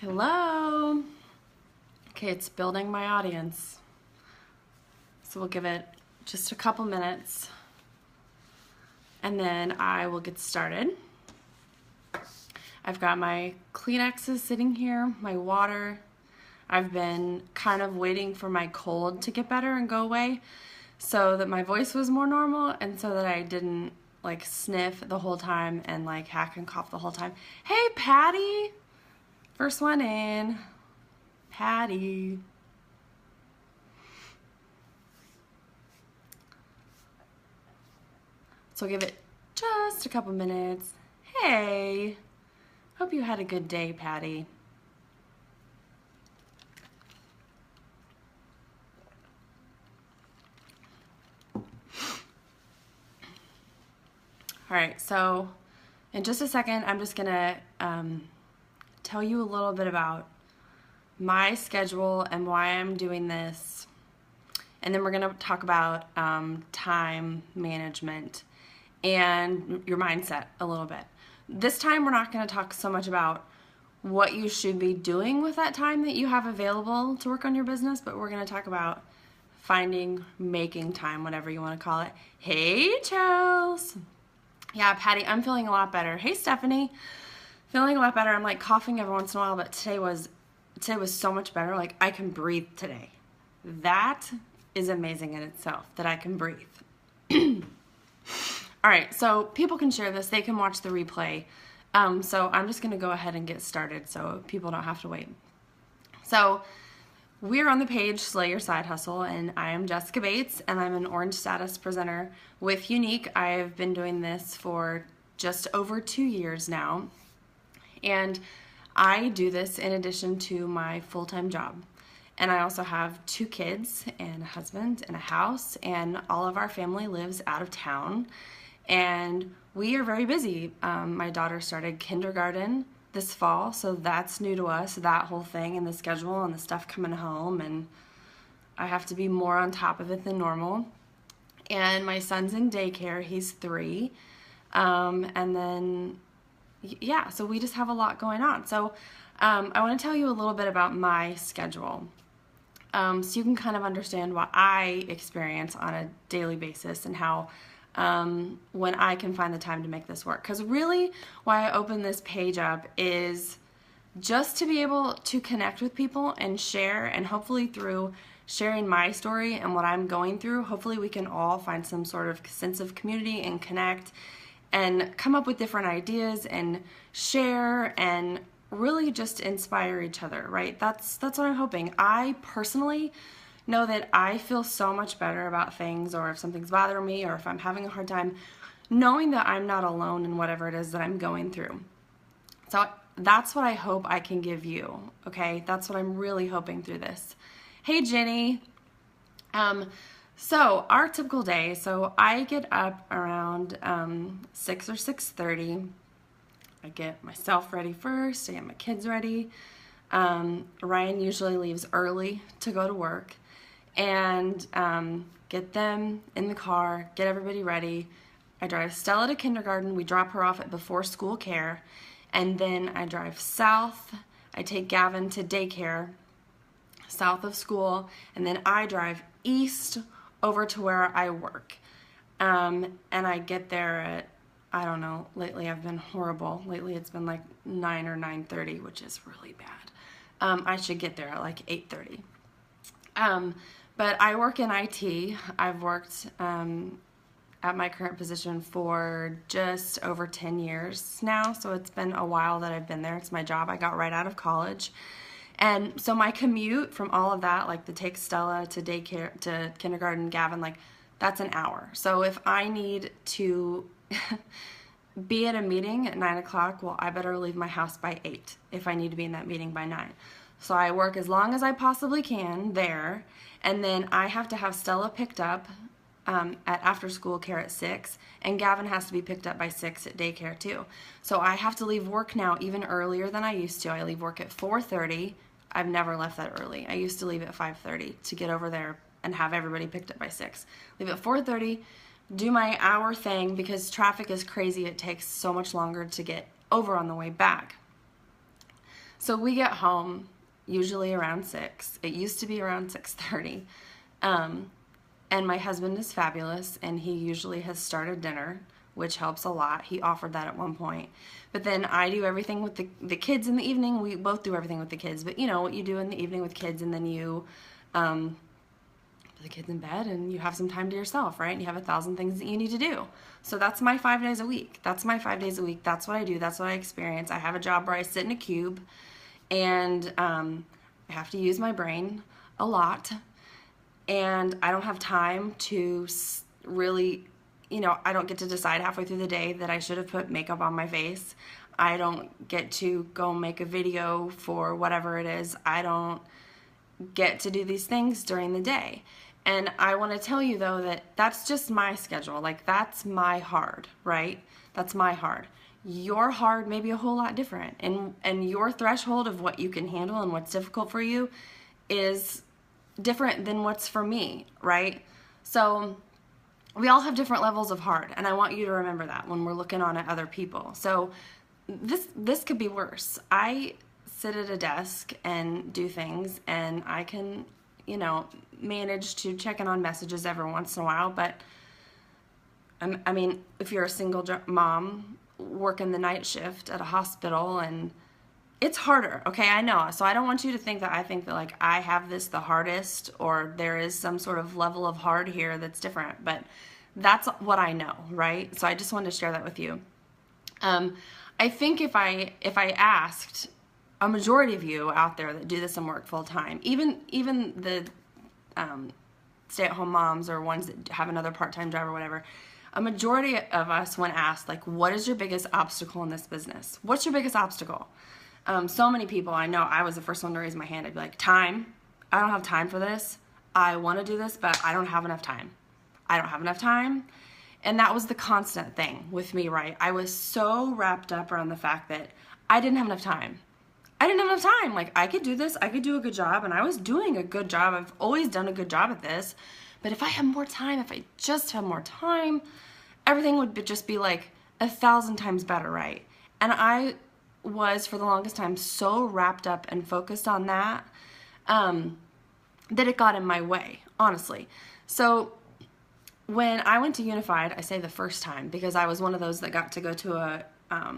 Hello. Okay, it's building my audience. So we'll give it just a couple minutes and then I will get started. I've got my Kleenexes sitting here, my water. I've been kind of waiting for my cold to get better and go away so that my voice was more normal and so that I didn't like sniff the whole time and like hack and cough the whole time. Hey, Patty. First one in. Patty. So give it just a couple minutes. Hey, hope you had a good day, Patty. All right, so in just a second, I'm just gonna tell you a little bit about my schedule and why I'm doing this. And then we're gonna talk about time management and your mindset a little bit. This time we're not going to talk so much about what you should be doing with that time that you have available to work on your business, but we're going to talk about making time, whatever you want to call it. Hey, Charles. Yeah, Patty, I'm feeling a lot better. Hey, Stephanie. Feeling a lot better. I'm like coughing every once in a while, but today was so much better. Like I can breathe today. That is amazing in itself, that I can breathe. All right, so people can share this. They can watch the replay. So I'm just going to go ahead and get started so people don't have to wait. So we're on the page Slay Your Side Hustle, and I am Jessica Bates, and I'm an Orange Status presenter with Unique. I've been doing this for just over 2 years now, and I do this in addition to my full-time job. And I also have 2 kids and a husband and a house, and all of our family lives out of town. And we are very busy. My daughter started kindergarten this fall, so that's new to us, that whole thing and the schedule and the stuff coming home, and I have to be more on top of it than normal. And my son's in daycare, he's 3. And then, yeah, so we just have a lot going on. So I want to tell you a little bit about my schedule. So you can kind of understand what I experience on a daily basis and how when I can find the time to make this work. Because really why I opened this page up is just to be able to connect with people and share, and hopefully through sharing my story and what I'm going through, hopefully we can all find some sort of sense of community and connect and come up with different ideas and share and really just inspire each other, right? That's what I'm hoping. I personally know that I feel so much better about things, or if something's bothering me, or if I'm having a hard time, knowing that I'm not alone in whatever it is that I'm going through. So that's what I hope I can give you, okay? That's what I'm really hoping through this. Hey, Jenny. So our typical day, so I get up around 6 or 6:30. I get myself ready first, I get my kids ready. Ryan usually leaves early to go to work, and get them in the car, get everybody ready. I drive Stella to kindergarten, we drop her off at before school care, and then I drive south, I take Gavin to daycare south of school, and then I drive east over to where I work. And I get there at, I don't know, lately I've been horrible. Lately it's been like 9 or 9:30, which is really bad. I should get there at like 8:30. But I work in IT. I've worked at my current position for just over 10 years now, so it's been a while that I've been there. It's my job. I got right out of college. And so my commute from all of that, like to take Stella to daycare, to kindergarten, Gavin, like that's an hour. So if I need to be at a meeting at 9 o'clock, well, I better leave my house by 8 if I need to be in that meeting by 9. So I work as long as I possibly can there, and then I have to have Stella picked up at after school care at 6, and Gavin has to be picked up by 6 at daycare too. So I have to leave work now even earlier than I used to. I leave work at 4:30. I've never left that early. I used to leave at 5:30 to get over there and have everybody picked up by 6. Leave at 4:30, do my hour thing, because traffic is crazy. It takes so much longer to get over on the way back. So we get home usually around 6. It used to be around 6:30. And my husband is fabulous, and he usually has started dinner, which helps a lot. He offered that at one point. But then I do everything with the kids in the evening. We both do everything with the kids. But you know what you do in the evening with kids, and then you put the kids in bed, and you have some time to yourself, right? And you have 1,000 things that you need to do. So that's my 5 days a week. That's my 5 days a week. That's what I do. That's what I experience. I have a job where I sit in a cube, and I have to use my brain a lot. And I don't have time to really, you know, I don't get to decide halfway through the day that I should have put makeup on my face. I don't get to go make a video for whatever it is. I don't get to do these things during the day. And I want to tell you, though, that that's just my schedule. Like, that's my hard, right? That's my hard. Your hard may be a whole lot different. And your threshold of what you can handle and what's difficult for you is different than what's for me, right? So we all have different levels of hard, and I want you to remember that when we're looking on at other people. So this could be worse. I sit at a desk and do things, and I can, you know, manage to check in on messages every once in a while, but I mean, if you're a single mom working the night shift at a hospital, and it's harder, okay? I know. So I don't want you to think that I think that, like, I have this the hardest, or there is some sort of level of hard here that's different, but that's what I know, right? So I just wanted to share that with you. I think if I asked a majority of you out there that do this and work full time, even the stay-at-home moms or ones that have another part-time job or whatever, a majority of us, when asked, like, what is your biggest obstacle in this business? What's your biggest obstacle? So many people, I know I was the first one to raise my hand. I'd be like, time. I don't have time for this. I want to do this, but I don't have enough time. I don't have enough time. And that was the constant thing with me, right? I was so wrapped up around the fact that I didn't have enough time. I didn't have enough time. Like, I could do this. I could do a good job, and I was doing a good job. I've always done a good job at this. But if I had more time, if I just had more time, everything would just be like 1,000 times better, right? And I was, for the longest time, so wrapped up and focused on that that it got in my way, honestly. So when I went to Unified, I say the first time because I was one of those that got to go to a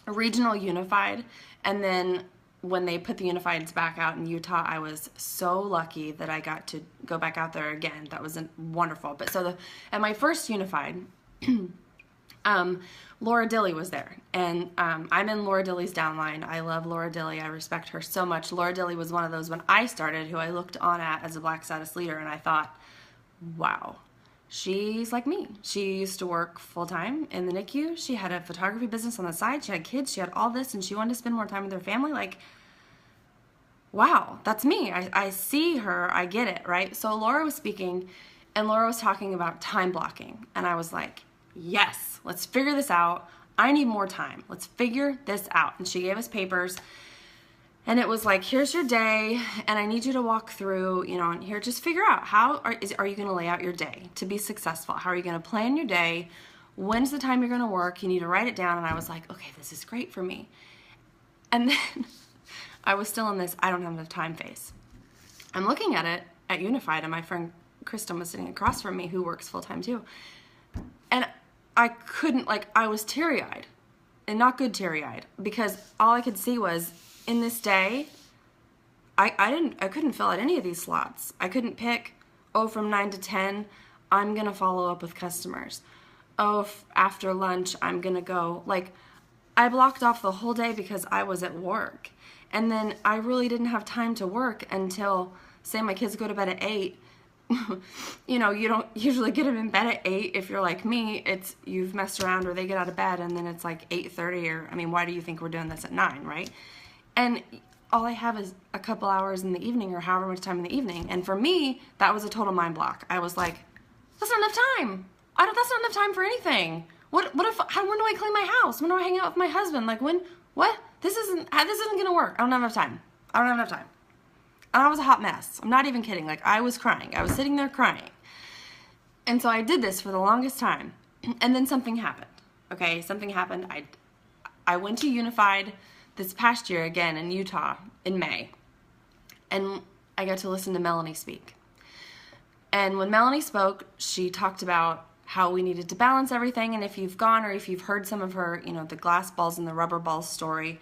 regional Unified, and then when they put the Unifieds back out in Utah, I was so lucky that I got to go back out there again. That was wonderful. But so at my first Unified, Laura Dilley was there, and I'm in Laura Dilley's downline. I love Laura Dilley. I respect her so much. Laura Dilley was one of those when I started who I looked on at as a Black status leader, and I thought, wow, she's like me. She used to work full-time in the NICU. She had a photography business on the side. She had kids. She had all this, and she wanted to spend more time with her family. Like, wow, that's me. I see her. I get it, right? So Laura was speaking, and Laura was talking about time blocking, and I was like, yes, let's figure this out. I need more time. Let's figure this out. And she gave us papers, and it was like, here's your day, and I need you to walk through, you know, and here, just figure out how are you going to lay out your day to be successful? How are you going to plan your day? When's the time you're going to work? You need to write it down. And I was like, okay, this is great for me. And then I was still in this I don't have enough time phase. I'm looking at it at Unified, and my friend Kristen was sitting across from me, who works full-time too. And I couldn't, like, I was teary-eyed, and not good teary-eyed, because all I could see was, in this day, I couldn't fill out any of these slots. I couldn't pick, oh, from 9 to 10, I'm going to follow up with customers. Oh, after lunch, I'm going to go. Like, I blocked off the whole day because I was at work. And then I really didn't have time to work until, say, my kids go to bed at 8. You know, you don't usually get them in bed at 8. If you're like me, it's you've messed around, or they get out of bed and then it's like 8:30, or, I mean, why do you think we're doing this at 9, right? And all I have is a couple hours in the evening, or however much time in the evening. And for me, that was a total mind block. I was like, that's not enough time. That's not enough time for anything. When do I clean my house? When do I hang out with my husband? Like, what? This isn't gonna work. I don't have enough time. I don't have enough time. And I was a hot mess. I'm not even kidding. Like, I was crying. I was sitting there crying. And so I did this for the longest time. And then something happened. Okay, something happened. I went to Unified this past year again in Utah in May, and I got to listen to Melanie speak. And when Melanie spoke, she talked about how we needed to balance everything. And if you've gone or if you've heard some of her, the glass balls and the rubber balls story,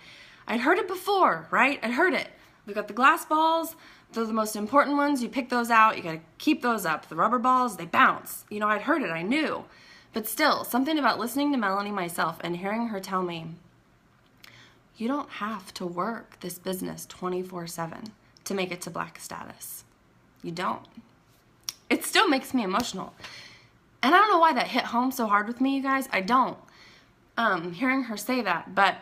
I'd heard it before, right? I'd heard it. We've got the glass balls. They're the most important ones. You pick those out. You got to keep those up. The rubber balls, they bounce. I'd heard it. I knew. But still, something about listening to Melanie myself and hearing her tell me, you don't have to work this business 24/7 to make it to black status. You don't. It still makes me emotional. And I don't know why that hit home so hard with me, you guys. I don't. Hearing her say that, but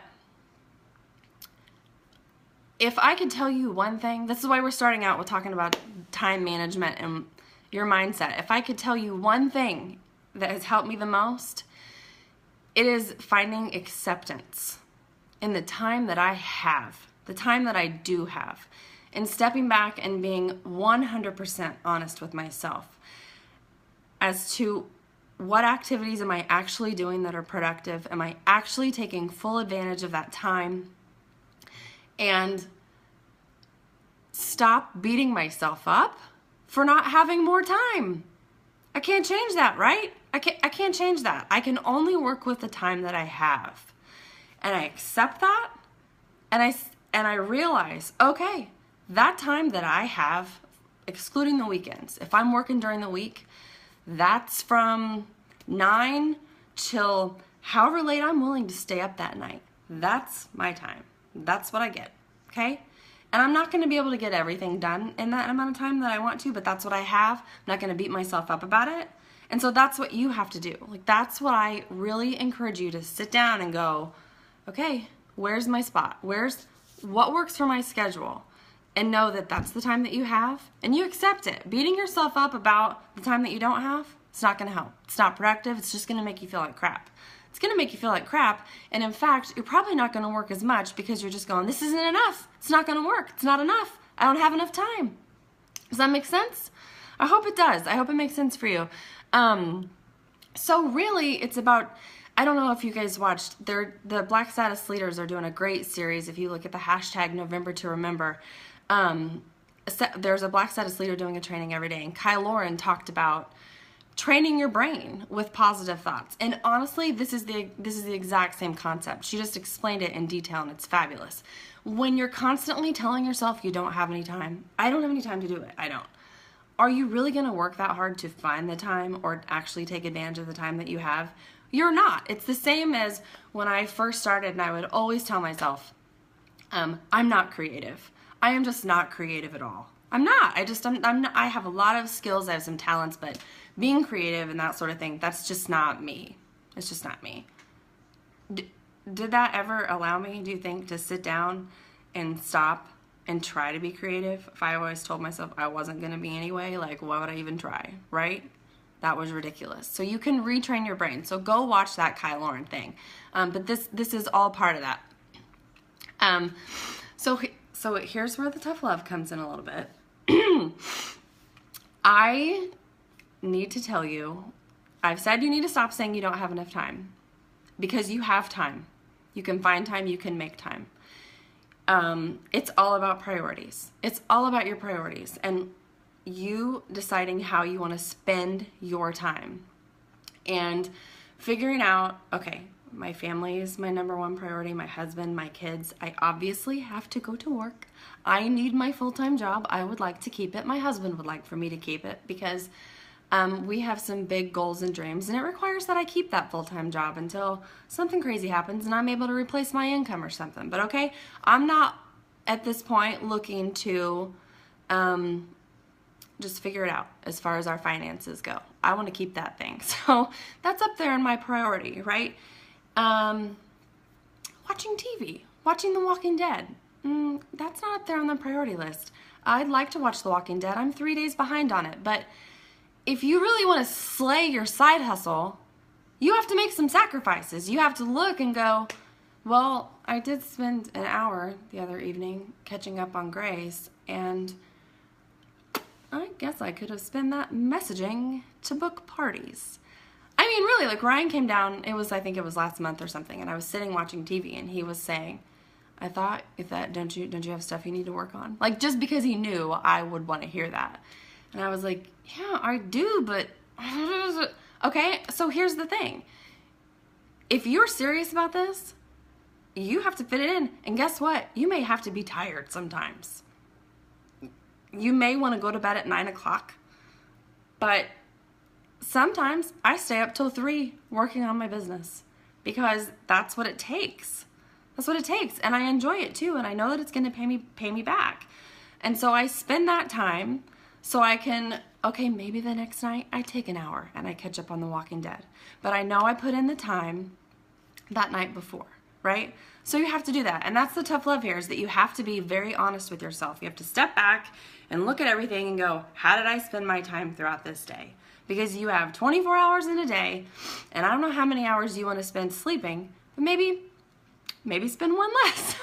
if I could tell you one thing, this is why we're starting out with talking about time management and your mindset. If I could tell you one thing that has helped me the most, it is finding acceptance in the time that I have, the time that I do have, and stepping back and being 100% honest with myself as to what activities am I actually doing that are productive? Am I actually taking full advantage of that time? And stop beating myself up for not having more time. I can't change that, right? I can't change that. I can only work with the time that I have. And I accept that, and I realize, okay, that time that I have, excluding the weekends, if I'm working during the week, that's from 9 till however late I'm willing to stay up that night. That's my time. That's what I get, okay? And I'm not going to be able to get everything done in that amount of time that I want to, but that's what I have. I'm not going to beat myself up about it. And so that's what you have to do. Like, that's what I really encourage you to sit down and go, okay, where's my spot? What works for my schedule? And know that that's the time that you have, and you accept it. Beating yourself up about the time that you don't have, it's not going to help. It's not productive. It's just going to make you feel like crap. It's going to make you feel like crap, and in fact, you're probably not going to work as much because you're just going, this isn't enough. It's not going to work. It's not enough. I don't have enough time. Does that make sense? I hope it does. I hope it makes sense for you. So really, it's about, I don't know if you guys watched, the Black Status leaders are doing a great series. If you look at the hashtag November to Remember, there's a Black Status leader doing a training every day, and Kai Lauren talked about training your brain with positive thoughts. And honestly, this is the exact same concept. She just explained it in detail, and it's fabulous. When you're constantly telling yourself you don't have any time, I don't have any time to do it, I don't. Are you really going to work that hard to find the time or actually take advantage of the time that you have? You're not. It's the same as when I first started, and I would always tell myself, I'm not creative. I am just not creative at all. I'm not. I have a lot of skills. I have some talents, but being creative and that sort of thing, that's just not me. It's just not me. Did that ever allow me, do you think, to sit down and stop and try to be creative? If I always told myself I wasn't going to be anyway, like, why would I even try, right? That was ridiculous. So you can retrain your brain. So go watch that Kai Lauren thing. But this is all part of that. So here's where the tough love comes in a little bit. I need to tell you, I've said you need to stop saying you don't have enough time, because you have time. You can find time, you can make time. It's all about priorities. It's all about your priorities and you deciding how you want to spend your time and figuring out, okay, my family is my number one priority, my husband, my kids. I obviously have to go to work. I need my full-time job. I would like to keep it. My husband would like for me to keep it because we have some big goals and dreams, and it requires that I keep that full-time job until something crazy happens and I'm able to replace my income or something. But okay, I'm not at this point looking to just figure it out as far as our finances go. I want to keep that thing. So that's up there in my priority, right? Watching TV, watching The Walking Dead. That's not up there on the priority list. I'd like to watch The Walking Dead. I'm 3 days behind on it. But if you really want to slay your side hustle, you have to make some sacrifices. You have to look and go, well, I did spend an hour the other evening catching up on Grace, and I guess I could have spent that messaging to book parties. I mean, really, like Ryan came down, I think it was last month or something, and I was sitting watching TV, and he was saying, I thought don't you have stuff you need to work on? Like, just because he knew I would want to hear that. And I was like, yeah, I do, but okay, so here's the thing. If you're serious about this, you have to fit it in. And guess what? You may have to be tired sometimes. You may want to go to bed at 9 o'clock, but sometimes I stay up till 3 working on my business because that's what it takes. That's what it takes. And I enjoy it too. And I know that it's going to pay me back. And so I spend that time so I can, okay, maybe the next night I take an hour and I catch up on The Walking Dead. But I know I put in the time that night before, right? So you have to do that. And that's the tough love here, is that you have to be very honest with yourself. You have to step back and look at everything and go, how did I spend my time throughout this day? Because you have 24 hours in a day, and I don't know how many hours you want to spend sleeping, but maybe spend one less.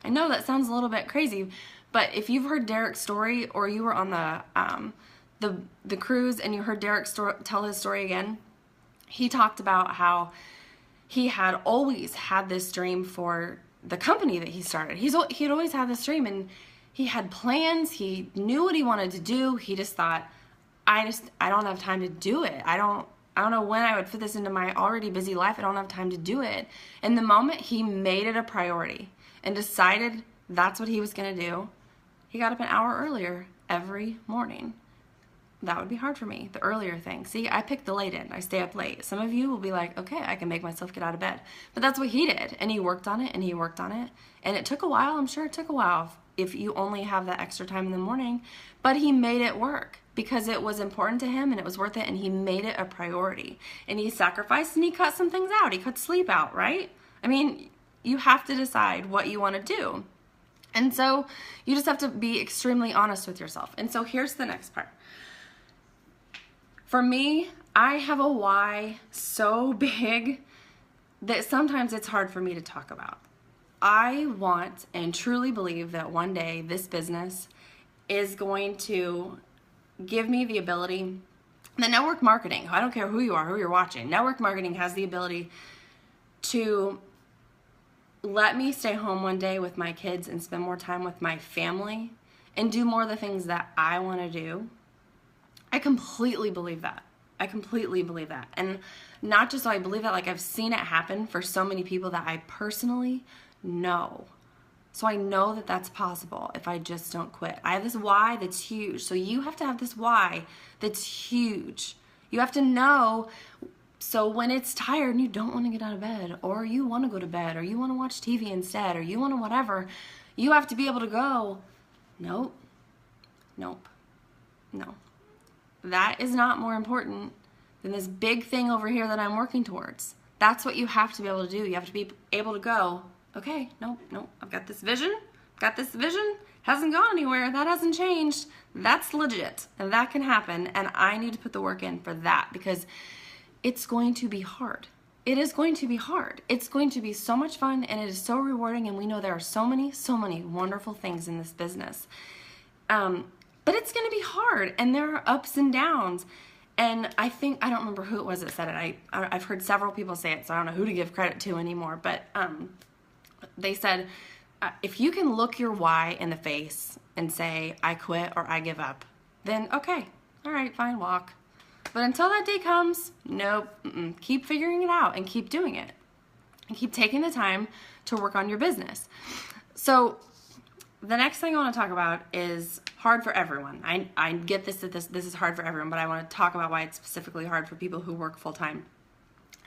I know that sounds a little bit crazy, but if you've heard Derek's story, or you were on the cruise and you heard Derek tell his story again, he talked about how he had always had this dream for the company that he started. He'd always had this dream, and he had plans. He knew what he wanted to do. He just thought, I don't have time to do it. I don't know when I would fit this into my already busy life. I don't have time to do it. And the moment he made it a priority and decided that's what he was going to do, he got up an hour earlier every morning. That would be hard for me, the earlier thing. See, I picked the late end. I stay up late. Some of you will be like, okay, I can make myself get out of bed. But that's what he did. And he worked on it, and he worked on it. And it took a while. I'm sure it took a while if you only have that extra time in the morning. But he made it work because it was important to him and it was worth it. And he made it a priority. And he sacrificed and he cut some things out. He cut sleep out, right? I mean, you have to decide what you want to do. And so you just have to be extremely honest with yourself. And so here's the next part. For me, I have a why so big that sometimes it's hard for me to talk about. I want and truly believe that one day this business is going to give me the ability, the network marketing, I don't care who you are, who you're watching, network marketing has the ability to let me stay home one day with my kids and spend more time with my family and do more of the things that I want to do. I completely believe that. I completely believe that. And not just so I believe that, like I've seen it happen for so many people that I personally know. So I know that that's possible if I just don't quit. I have this why that's huge. So you have to have this why that's huge. You have to know, so when it's tired and you don't want to get out of bed, or you want to go to bed, or you want to watch TV instead, or you want to whatever, you have to be able to go, nope, nope, no. That is not more important than this big thing over here that I'm working towards. That's what you have to be able to do. You have to be able to go, okay, nope, I've got this vision, hasn't gone anywhere, that hasn't changed, that's legit, and that can happen, and I need to put the work in for that because it's going to be hard. It is going to be hard. It's going to be so much fun, and it is so rewarding, and we know there are so many wonderful things in this business. But it's going to be hard, and there are ups and downs. And I don't remember who it was that said it. I've heard several people say it, so I don't know who to give credit to anymore. But they said, if you can look your why in the face and say, I quit or I give up, then okay, all right, fine, walk. But until that day comes, nope, keep figuring it out and keep doing it. And keep taking the time to work on your business. So the next thing I want to talk about is hard for everyone. I get this is hard for everyone, but I want to talk about why it's specifically hard for people who work full-time.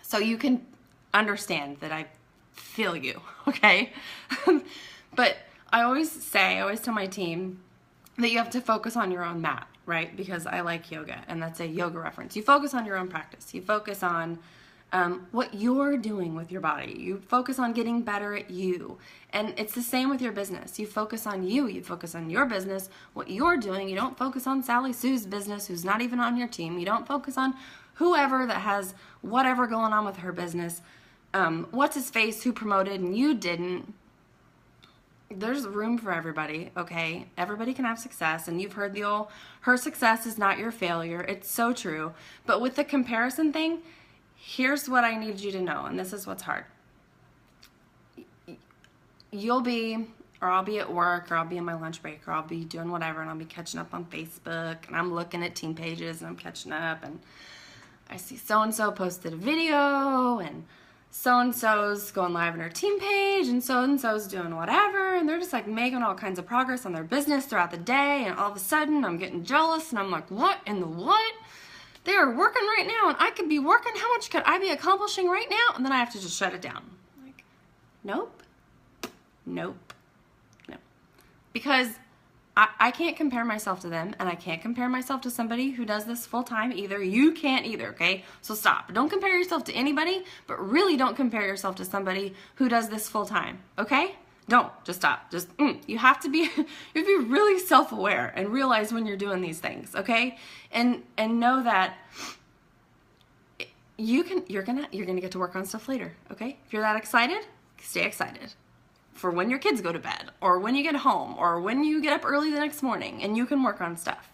So you can understand that I feel you, okay? But I always tell my team that you have to focus on your own mat, right? Because I like yoga, and that's a yoga reference. You focus on your own practice. You focus on what you're doing with your body. You focus on getting better at you. And it's the same with your business. You focus on you. You focus on your business, what you're doing. You don't focus on Sally Sue's business, who's not even on your team. You don't focus on whoever that has whatever going on with her business. What's his face, who promoted and you didn't. There's room for everybody, okay? Everybody can have success, and you've heard the old, her success is not your failure. It's so true. But with the comparison thing, here's what I need you to know, and this is what's hard. you'll be, or I'll be at work, or I'll be in my lunch break, or I'll be doing whatever, and I'll be catching up on Facebook, and I'm looking at team pages, and I'm catching up, and I see so-and-so posted a video, and so-and-so's going live on her team page, and so-and-so's doing whatever, and they're just like making all kinds of progress on their business throughout the day, and all of a sudden I'm getting jealous, and I'm like, what in the what? They are working right now, and I could be working. How much could I be accomplishing right now? And then I have to just shut it down. Like, nope, nope, no. Because I can't compare myself to them, and I can't compare myself to somebody who does this full time either. You can't either, okay? So stop. Don't compare yourself to anybody, but really don't compare yourself to somebody who does this full time, okay? Don't. Just stop. Just you have to be really self-aware and realize when you're doing these things, okay? And know that you're gonna get to work on stuff later, okay? If you're that excited, stay excited for when your kids go to bed, or when you get home, or when you get up early the next morning and you can work on stuff.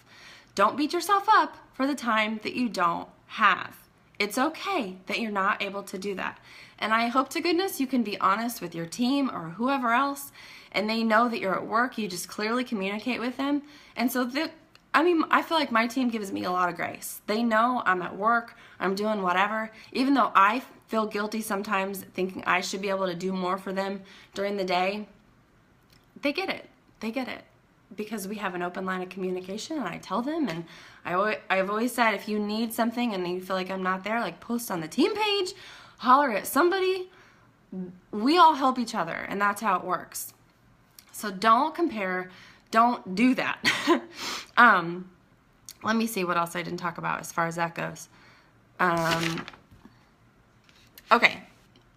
Don't beat yourself up for the time that you don't have. It's okay that you're not able to do that. And I hope to goodness you can be honest with your team or whoever else, and they know that you're at work. You just clearly communicate with them. And so I feel like my team gives me a lot of grace. They know I'm at work, I'm doing whatever, even though I feel guilty sometimes thinking I should be able to do more for them during the day. They get it. They get it. Because we have an open line of communication, and I tell them, and I've always said, if you need something and you feel like I'm not there, like post on the team page, holler at somebody. We all help each other, and that's how it works. So don't compare. Don't do that. Let me see what else I didn't talk about as far as that goes. Okay,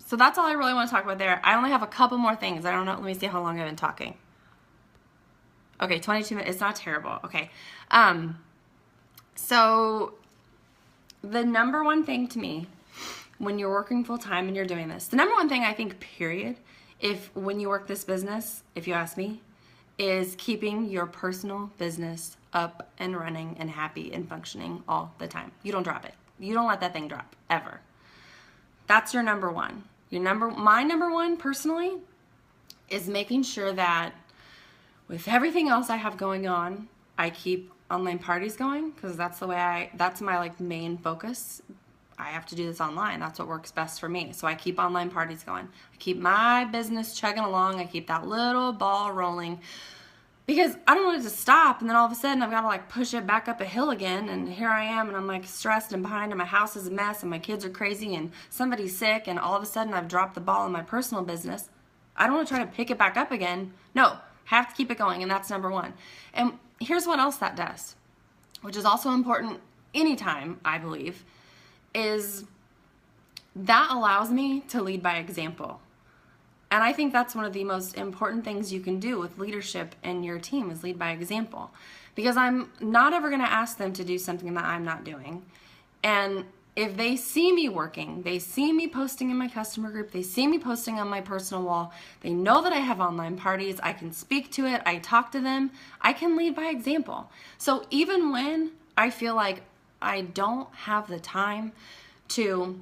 so that's all I really want to talk about there. I only have a couple more things. I don't know. Let me see how long I've been talking. Okay, 22 minutes. It's not terrible. Okay. So the number one thing to me when you're working full time and you're doing this, the number one thing I think, period, when you work this business, if you ask me, is keeping your personal business up and running and happy and functioning all the time. You don't drop it. You don't let that thing drop, ever. That's your number one. My number one, personally, is making sure that with everything else I have going on, I keep online parties going, because that's my main focus. I have to do this online. That's what works best for me. So I keep online parties going. I keep my business chugging along. I keep that little ball rolling, because I don't want it to stop, and then all of a sudden I've got to push it back up a hill again, and here I am, and I'm stressed and behind, and my house is a mess, and my kids are crazy, and somebody's sick, and all of a sudden I've dropped the ball in my personal business. I don't want to try to pick it back up again. No, have to keep it going, and that's number one. And here's what else that does, which is also important anytime, I believe, is that allows me to lead by example. And I think that's one of the most important things you can do with leadership in your team, is lead by example. Because I'm not ever going to ask them to do something that I'm not doing. And if they see me working, they see me posting in my customer group, they see me posting on my personal wall, they know that I have online parties, I can speak to it, I talk to them, I can lead by example. So even when I feel like I don't have the time to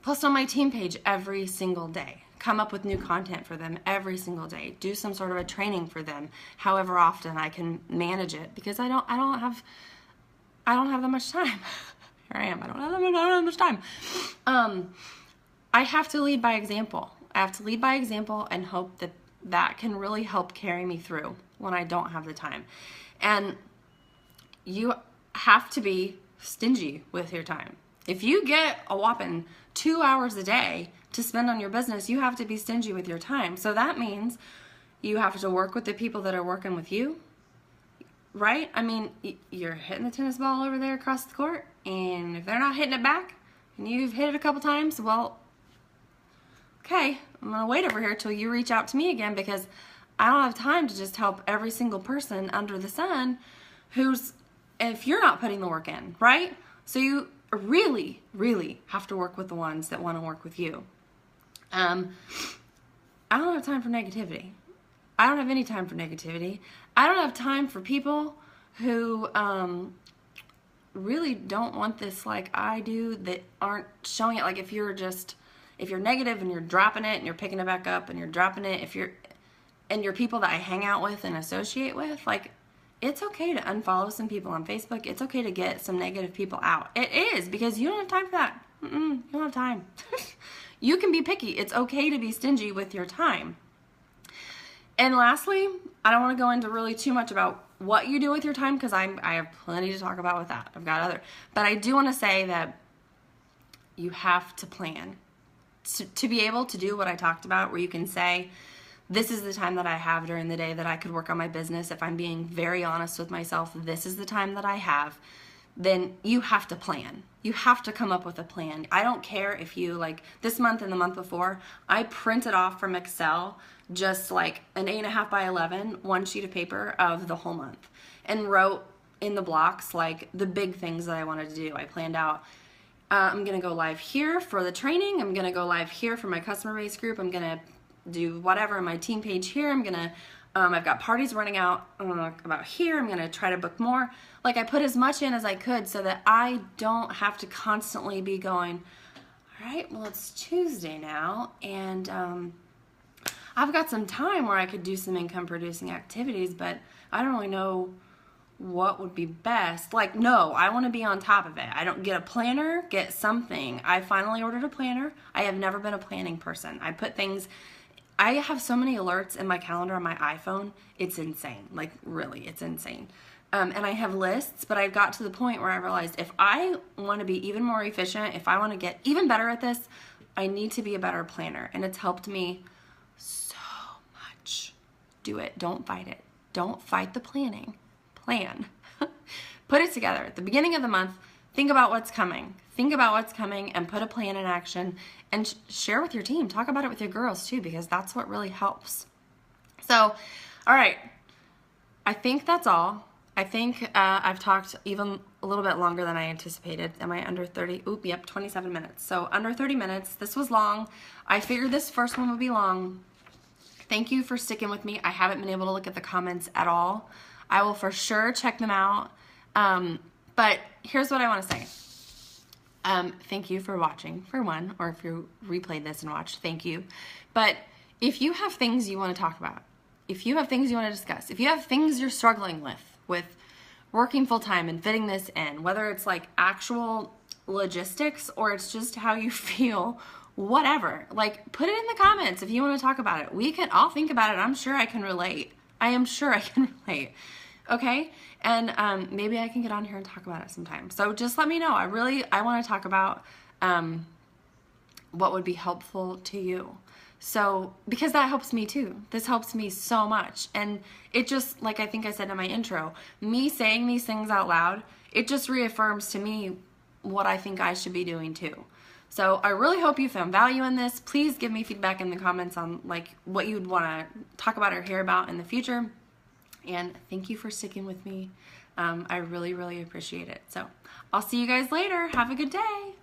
post on my team page every single day, come up with new content for them every single day, do some sort of a training for them, however often I can manage it, because I don't have that much time. Here I am. I don't have much time. I have to lead by example. I have to lead by example and hope that can really help carry me through when I don't have the time. And you have to be stingy with your time. If you get a whopping 2 hours a day to spend on your business, you have to be stingy with your time. So that means you have to work with the people that are working with you, right? I mean, you're hitting the tennis ball over there across the court, and if they're not hitting it back, and you've hit it a couple times, well, okay, I'm going to wait over here till you reach out to me again, because I don't have time to just help every single person under the sun if you're not putting the work in, right? So you really, really have to work with the ones that want to work with you. I don't have time for negativity. I don't have any time for negativity. I don't have time for people who really don't want this like I do, that aren't showing it. Like if you're just, if you're negative and you're dropping it and you're picking it back up and you're dropping it, and you're people that I hang out with and associate with, like, it's okay to unfollow some people on Facebook. It's okay to get some negative people out. It is, because you don't have time for that. You don't have time. You can be picky. It's okay to be stingy with your time. And lastly, I don't want to go into really too much about what you do with your time, because I have plenty to talk about with that. I've got other. But I do want to say that you have to plan. To be able to do what I talked about, where you can say, this is the time that I have during the day that I could work on my business. If I'm being very honest with myself, this is the time that I have. Then you have to plan. You have to come up with a plan. I don't care if you, like, this month and the month before, I printed off from Excel just like an 8.5 by 11, one sheet of paper of the whole month, and wrote in the blocks like the big things that I wanted to do. I planned out, I'm going to go live here for the training. I'm going to go live here for my customer base group. I'm going to do whatever on my team page here. I'm going to, I've got parties running out about here. I'm going to try to book more. Like, I put as much in as I could so that I don't have to constantly be going, all right, well, it's Tuesday now, and I've got some time where I could do some income producing activities, but I don't really know what would be best. Like, no, I want to be on top of it. I don't get a planner, get something. I finally ordered a planner. I have never been a planning person. I put things, I have so many alerts in my calendar on my iPhone. It's insane. Like, really, it's insane. And I have lists, but I've got to the point where I realized if I want to be even more efficient, if I want to get even better at this, I need to be a better planner. And it's helped me so much. Do it. Don't fight it. Don't fight the planning. Plan. Put it together. At the beginning of the month, think about what's coming. Think about what's coming and put a plan in action, and share with your team. Talk about it with your girls too, because that's what really helps. So, all right. I think that's all. I think I've talked even a little bit longer than I anticipated. Am I under 30? Oop, yep, 27 minutes. So under 30 minutes. This was long. I figured this first one would be long. Thank you for sticking with me. I haven't been able to look at the comments at all. I will for sure check them out. But here's what I want to say. Thank you for watching, for one, or if you replayed this and watched, thank you. But if you have things you want to talk about, if you have things you want to discuss, if you have things you're struggling with working full-time and fitting this in, whether it's like actual logistics or it's just how you feel, whatever, like, put it in the comments if you want to talk about it. I'll think about it. I'm sure I can relate. I am sure I can relate. Okay? And maybe I can get on here and talk about it sometime. So just let me know. I want to talk about what would be helpful to you. So, because that helps me too. This helps me so much. And it just, like I think I said in my intro, me saying these things out loud, it just reaffirms to me what I think I should be doing too. So I really hope you found value in this. Please give me feedback in the comments on like what you'd want to talk about or hear about in the future. And thank you for sticking with me. I really, really appreciate it. So I'll see you guys later. Have a good day.